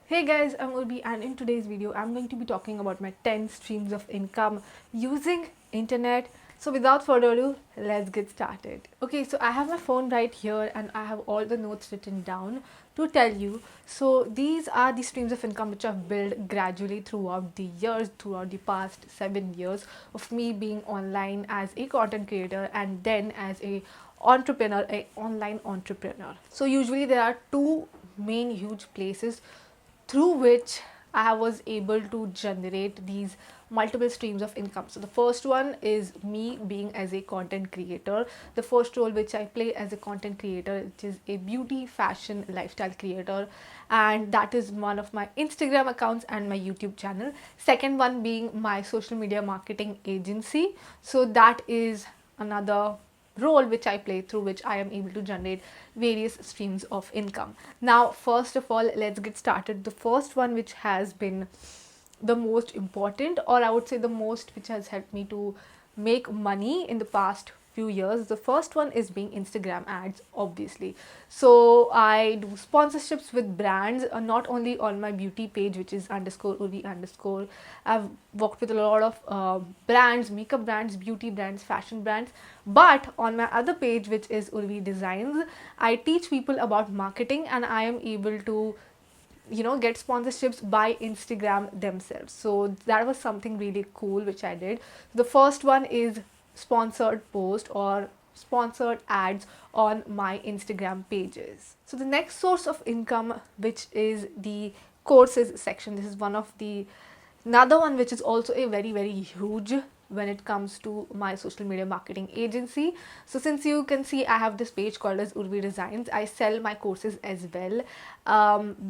Hey guys, I'm Urvee and in today's video I'm going to be talking about my 10 streams of income using internet. So without further ado, let's get started. Okay, so I have my phone right here and I have all the notes written down to tell you. So these are the streams of income which I've built gradually throughout the years, throughout the past 7 years of me being online as a content creator and then as a entrepreneur, a online entrepreneur. So usually there are two main huge places through which I was able to generate these multiple streams of income. So the first one is me being as a content creator. The first role which I play as a content creator, which is a beauty, fashion, lifestyle creator, and that is one of my Instagram accounts and my YouTube channel. Second one being my social media marketing agency. So that is another role which I play through which I am able to generate various streams of income. Now, first of all, let's get started. The first one, which has been the most important, or I would say the most which has helped me to make money in the past few years. The first one is being Instagram ads, obviously. So I do sponsorships with brands, not only on my beauty page, which is underscore Urvee underscore. I've worked with a lot of brands, makeup brands, beauty brands, fashion brands. But on my other page, which is Urvee Designs, I teach people about marketing and I am able to get sponsorships by Instagram themselves. So that was something really cool which I did. The first one is sponsored post or sponsored ads on my Instagram pages. So the next source of income, which is the courses section, this is one of the another one which is also a very huge when it comes to my social media marketing agency. So since you can see, I have this page called as Urvee Designs. I sell my courses as well.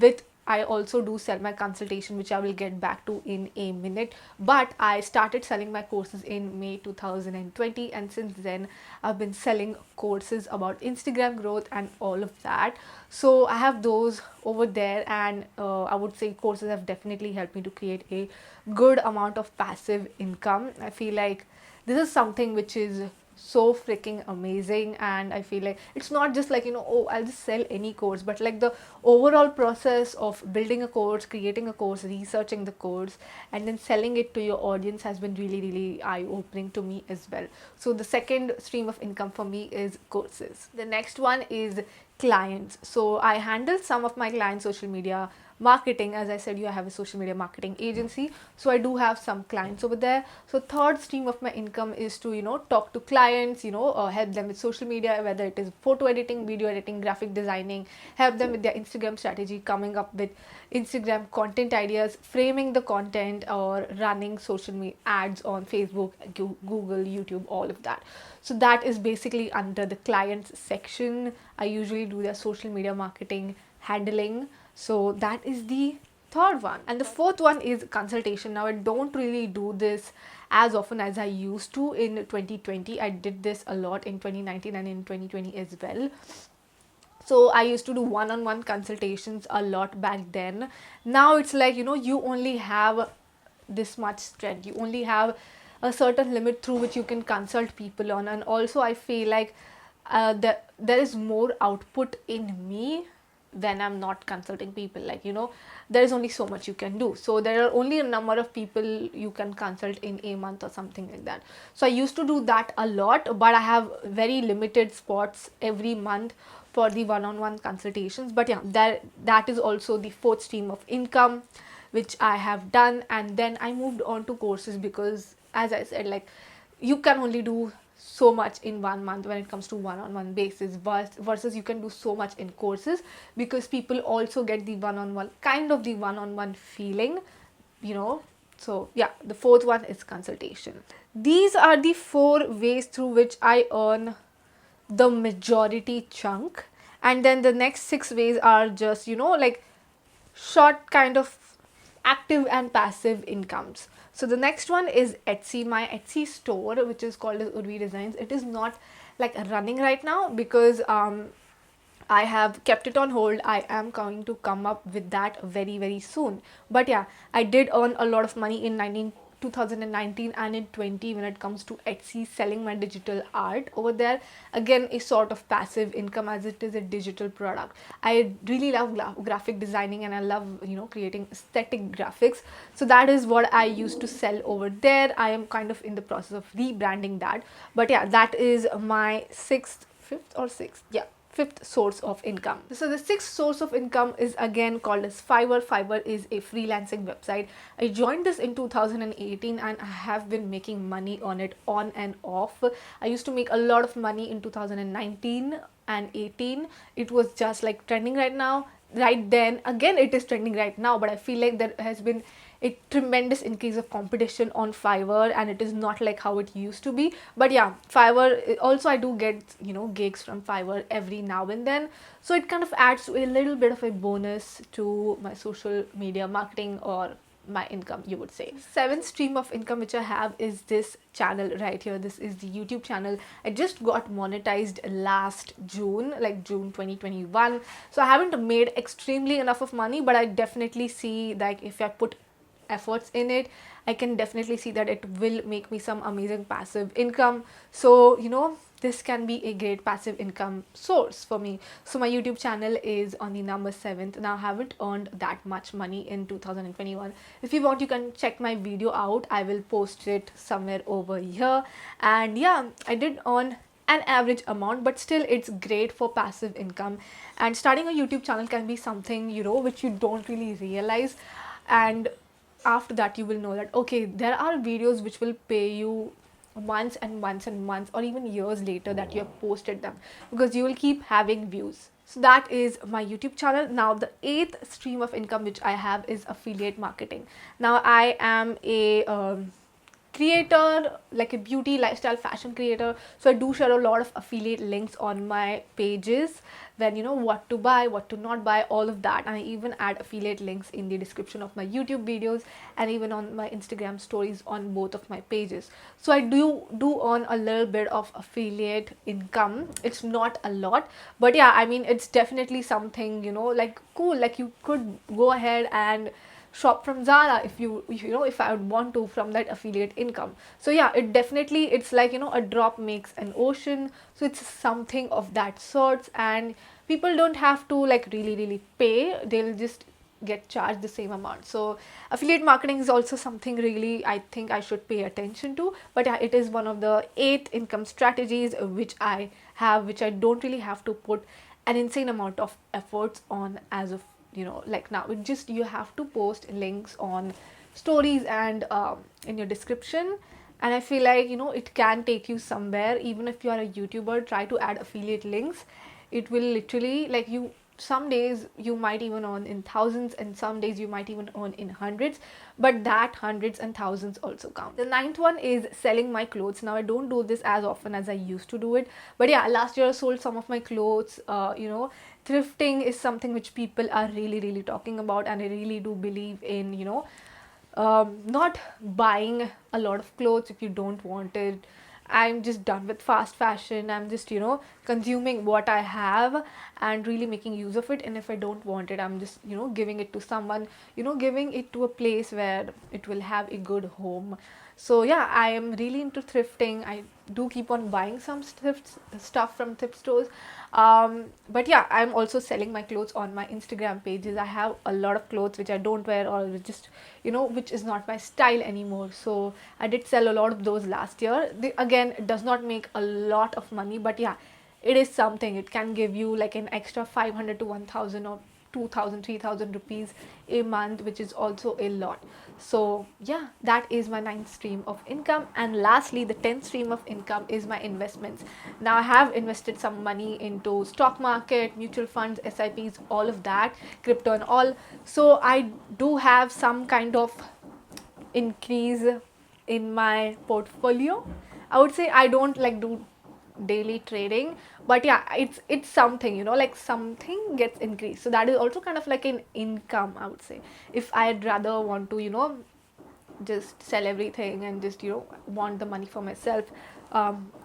With I also do sell my consultation, which I will get back to in a minute. But I started selling my courses in May 2020, and since then I've been selling courses about Instagram growth and all of that. So I have those over there, and I would say courses have definitely helped me to create a good amount of passive income. I feel like this is something which is so freaking amazing, and I feel like it's not just like oh, I'll just sell any course, but like the overall process of building a course, creating a course, researching the course, and then selling it to your audience has been really eye opening to me as well. So the second stream of income for me is courses. The next one is clients. So I handle some of my clients' social media marketing. As I said, I have a social media marketing agency, so I do have some clients over there. So third stream of my income is to talk to clients, help them with social media, whether it is photo editing, video editing, graphic designing, help them with their Instagram strategy, coming up with Instagram content ideas, framing the content, or running social media ads on Facebook, Google, YouTube, all of that. So that is basically under the clients section. I usually do their social media marketing handling. So that is the third one. And the fourth one is consultation. Now I don't really do this as often as I used to in 2020. I did this a lot in 2019 and in 2020 as well. So I used to do one-on-one consultations a lot back then. Now it's like you only have this much strength, you only have a certain limit through which you can consult people on. And also I feel like there is more output in me when I'm not consulting people. Like there is only so much you can do, so there are only a number of people you can consult in a month or something like that. So I used to do that a lot, but I have very limited spots every month for the one-on-one consultations. But yeah, that is also the fourth stream of income which I have done. And then I moved on to courses because, as I said, like you can only do so much in 1 month when it comes to one-on-one basis, versus you can do so much in courses, because people also get the one-on-one feeling. So yeah, the fourth one is consultation. These are the 4 ways through which I earn the majority chunk, and then the next 6 ways are just like short kind of active and passive incomes. So the next one is Etsy, my Etsy store, which is called as Urvee Designs. It is not like running right now because I have kept it on hold. I am going to come up with that very soon. But yeah, I did earn a lot of money in 2019 and in 20 when it comes to Etsy, selling my digital art over there. Again, a sort of passive income as it is a digital product. I really love graphic designing, and I love, creating aesthetic graphics. So that is what I used to sell over there. I am kind of in the process of rebranding that. But yeah, that is my fifth source of income. So the sixth source of income is again called as Fiverr. Fiverr is a freelancing website. I joined this in 2018 and I have been making money on it on and off. I used to make a lot of money in 2019 and 18. It was just like trending right now. Right then, again, it is trending right now, but I feel like there has been a tremendous increase of competition on Fiverr, and it is not like how it used to be. But yeah, Fiverr also, I do get gigs from Fiverr every now and then, so it kind of adds to a little bit of a bonus to my social media marketing or my income, you would say. Seventh stream of income which I have is this channel right here. This is the YouTube channel. I just got monetized last June, like June 2021. So I haven't made extremely enough of money, but I definitely see like if I put efforts in it, I can definitely see that it will make me some amazing passive income. So this can be a great passive income source for me. So my YouTube channel is on the number 7th. Now I haven't earned that much money in 2021. If you want, you can check my video out. I will post it somewhere over here. And yeah, I did earn an average amount, but still it's great for passive income. And starting a YouTube channel can be something which you don't really realize, and after that you will know that okay, there are videos which will pay you months and months and months or even years later that you have posted them, because you will keep having views. So that is my YouTube channel. Now the 8th stream of income which I have is affiliate marketing. Now I am a creator, like a beauty, lifestyle, fashion creator. So I do share a lot of affiliate links on my pages, when what to buy, what to not buy, all of that. And I even add affiliate links in the description of my YouTube videos and even on my Instagram stories on both of my pages. So I do earn a little bit of affiliate income. It's not a lot, but yeah, I mean, it's definitely something like cool. Like you could go ahead and shop from Zara if I would want to, from that affiliate income. So yeah, it's like a drop makes an ocean. So it's something of that sorts, and people don't have to like really pay. They'll just get charged the same amount. So affiliate marketing is also something really I think I should pay attention to. But yeah, it is one of the 8 income strategies which I have, which I don't really have to put an insane amount of efforts on as of like now. It just, you have to post links on stories and in your description, and I feel like it can take you somewhere. Even if you are a YouTuber, try to add affiliate links. It will literally, like, some days you might even earn in thousands, and some days you might even earn in hundreds, but that hundreds and thousands also count. The 9th one is selling my clothes. Now I don't do this as often as I used to do it, but yeah, last year I sold some of my clothes. Thrifting is something which people are really talking about, and I really do believe in not buying a lot of clothes if you don't want it. I'm just done with fast fashion. I'm just consuming what I have and really making use of it. And if I don't want it, I'm just giving it to someone, giving it to a place where it will have a good home. So yeah, I am really into thrifting. I do keep on buying some stuff from thrift stores, but yeah, I'm also selling my clothes on my Instagram pages. I have a lot of clothes which I don't wear, or just which is not my style anymore. So I did sell a lot of those last year. Again, it does not make a lot of money, but yeah, it is something. It can give you like an extra 500 to 1000 or 2000 3000 rupees a month, which is also a lot. So yeah, that is my 9th stream of income. And lastly, the 10th stream of income is my investments. Now I have invested some money into stock market, mutual funds, SIPs, all of that, crypto and all. So I do have some kind of increase in my portfolio. I would say I don't like do daily trading, but yeah, it's something, like something gets increased. So that is also kind of like an income, I would say. If I'd rather want to just sell everything and just want the money for myself,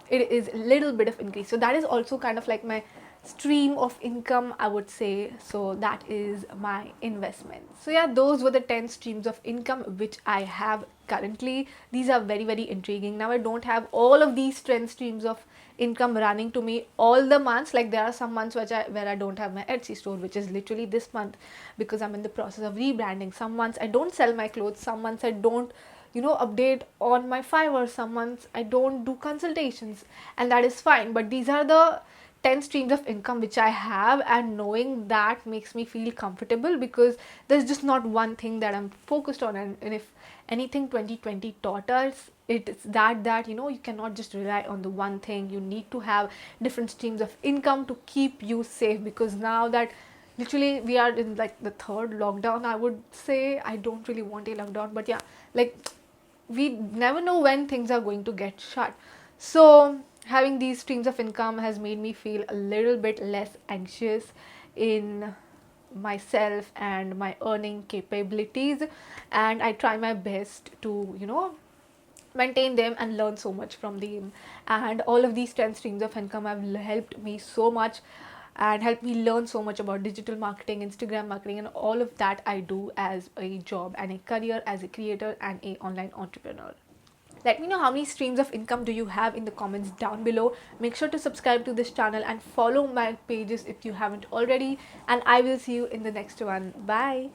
it is a little bit of increase. So that is also kind of like my stream of income, I would say. So that is my investment. So yeah, those were the 10 streams of income which I have currently. These are very, very intriguing. Now I don't have all of these 10 streams of income running to me all the months. Like there are some months where I don't have my Etsy store, which is literally this month because I'm in the process of rebranding. Some months I don't sell my clothes, some months I don't update on my Fiverr, some months I don't do consultations, and that is fine. But these are the 10 streams of income which I have, and knowing that makes me feel comfortable because there's just not one thing that I'm focused on. And if anything 2020 taught us, it's that you cannot just rely on the one thing. You need to have different streams of income to keep you safe, because now that literally we are in like the third lockdown, I would say. I don't really want a lockdown, but yeah, like we never know when things are going to get shut. So having these streams of income has made me feel a little bit less anxious in myself and my earning capabilities, and I try my best to maintain them and learn so much from them. And all of these 10 streams of income have helped me so much and helped me learn so much about digital marketing, Instagram marketing, and all of that I do as a job and a career as a creator and a online entrepreneur. Let me know how many streams of income do you have in the comments down below. Make sure to subscribe to this channel and follow my pages if you haven't already, and I will see you in the next one. Bye.